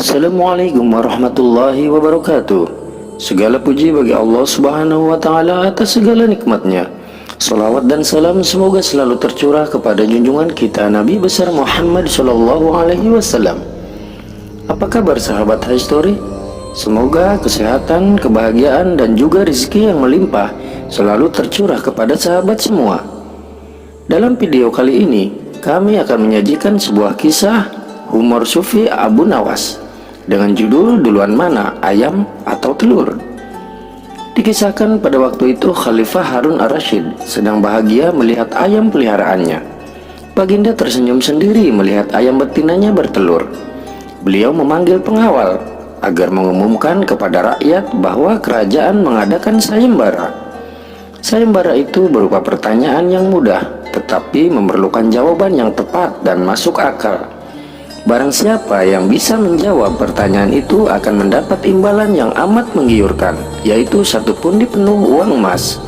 Assalamualaikum warahmatullahi wabarakatuh. Segala puji bagi Allah subhanahu wa ta'ala atas segala nikmatnya. Salawat dan salam semoga selalu tercurah kepada junjungan kita Nabi besar Muhammad sallallahu alaihi wasallam. Apa kabar sahabat History? Semoga kesehatan, kebahagiaan dan juga rezeki yang melimpah selalu tercurah kepada sahabat semua. Dalam video kali ini kami akan menyajikan sebuah kisah humor Sufi Abu Nawas dengan judul duluan mana, ayam atau telur. Dikisahkan pada waktu itu Khalifah Harun ar-Rasyid sedang bahagia melihat ayam peliharaannya. Baginda tersenyum sendiri melihat ayam betinanya bertelur. Beliau memanggil pengawal agar mengumumkan kepada rakyat bahwa kerajaan mengadakan sayembara. Sayembara itu berupa pertanyaan yang mudah tetapi memerlukan jawaban yang tepat dan masuk akal. Barang siapa yang bisa menjawab pertanyaan itu akan mendapat imbalan yang amat menggiurkan, yaitu 1 pundi penuh uang emas.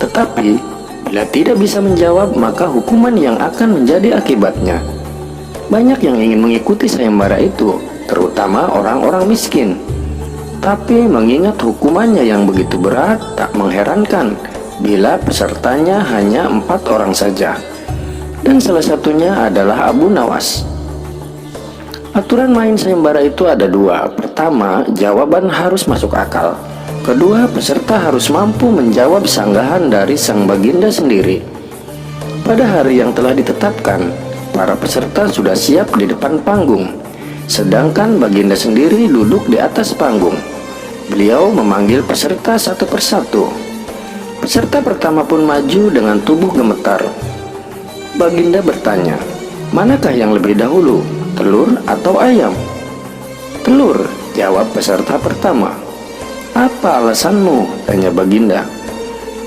Tetapi bila tidak bisa menjawab, maka hukuman yang akan menjadi akibatnya. Banyak yang ingin mengikuti sayembara itu, terutama orang-orang miskin. Tapi mengingat hukumannya yang begitu berat, tak mengherankan bila pesertanya hanya 4 orang saja, dan salah satunya adalah Abu Nawas. Aturan main sayembara itu ada 2. Pertama, jawaban harus masuk akal. Kedua, peserta harus mampu menjawab sanggahan dari sang baginda sendiri. Pada hari yang telah ditetapkan, para peserta sudah siap di depan panggung, sedangkan baginda sendiri duduk di atas panggung. Beliau memanggil peserta satu persatu. Peserta pertama pun maju dengan tubuh gemetar. Baginda bertanya, manakah yang lebih dahulu, telur atau ayam? Telur, jawab peserta pertama. Apa alasanmu? Tanya baginda.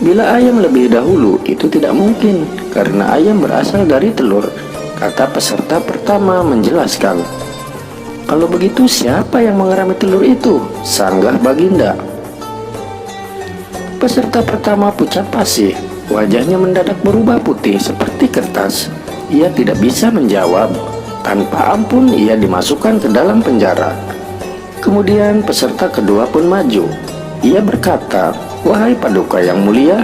Bila ayam lebih dahulu, itu tidak mungkin, karena ayam berasal dari telur, kata peserta pertama menjelaskan. Kalau begitu siapa yang mengerami telur itu? Sanggah baginda. Peserta pertama pucat fasih, wajahnya mendadak berubah putih seperti kertas. Ia tidak bisa menjawab. Tanpa ampun ia dimasukkan ke dalam penjara. Kemudian peserta kedua pun maju. Ia berkata, wahai paduka yang mulia,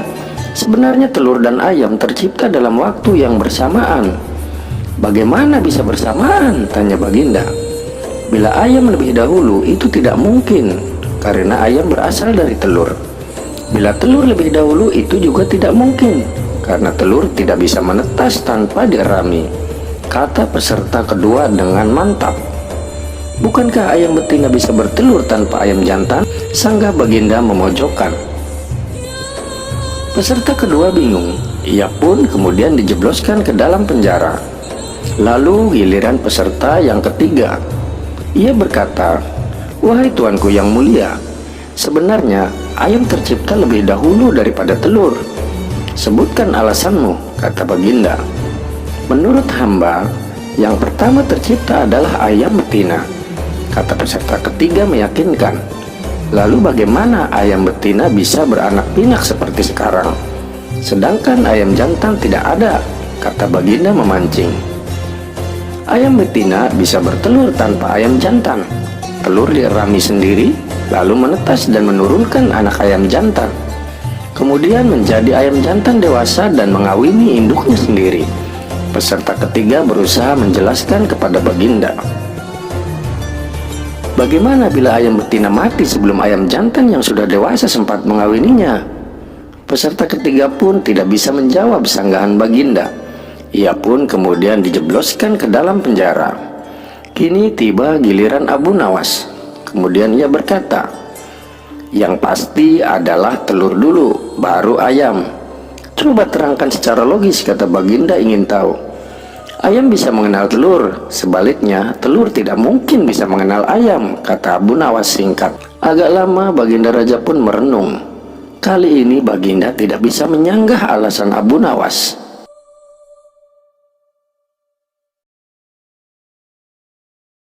sebenarnya telur dan ayam tercipta dalam waktu yang bersamaan. Bagaimana bisa bersamaan? Tanya baginda. Bila ayam lebih dahulu itu tidak mungkin, karena ayam berasal dari telur. Bila telur lebih dahulu itu juga tidak mungkin, karena telur tidak bisa menetas tanpa dirami, kata peserta kedua dengan mantap. Bukankah ayam betina bisa bertelur tanpa ayam jantan? Sanggah baginda memojokkan. Peserta kedua bingung. Ia pun kemudian dijebloskan ke dalam penjara. Lalu giliran peserta yang ketiga. Ia berkata, wahai tuanku yang mulia, sebenarnya ayam tercipta lebih dahulu daripada telur. Sebutkan alasanmu, kata baginda. Menurut hamba, yang pertama tercipta adalah ayam betina, kata peserta ketiga meyakinkan. Lalu bagaimana ayam betina bisa beranak pinak seperti sekarang, sedangkan ayam jantan tidak ada, kata baginda memancing. Ayam betina bisa bertelur tanpa ayam jantan. Telur dirami sendiri, lalu menetas dan menurunkan anak ayam jantan. Kemudian menjadi ayam jantan dewasa dan mengawini induknya sendiri. Peserta ketiga berusaha menjelaskan kepada baginda. Bagaimana bila ayam betina mati sebelum ayam jantan yang sudah dewasa sempat mengawininya? Peserta ketiga pun tidak bisa menjawab sanggahan baginda. Ia pun kemudian dijebloskan ke dalam penjara. Kini tiba giliran Abu Nawas. Kemudian ia berkata, yang pasti adalah telur dulu, baru ayam. Coba terangkan secara logis, kata baginda ingin tahu. Ayam bisa mengenal telur, sebaliknya telur tidak mungkin bisa mengenal ayam, kata Abu Nawas singkat. Agak lama baginda raja pun merenung. Kali ini baginda tidak bisa menyanggah alasan Abu Nawas.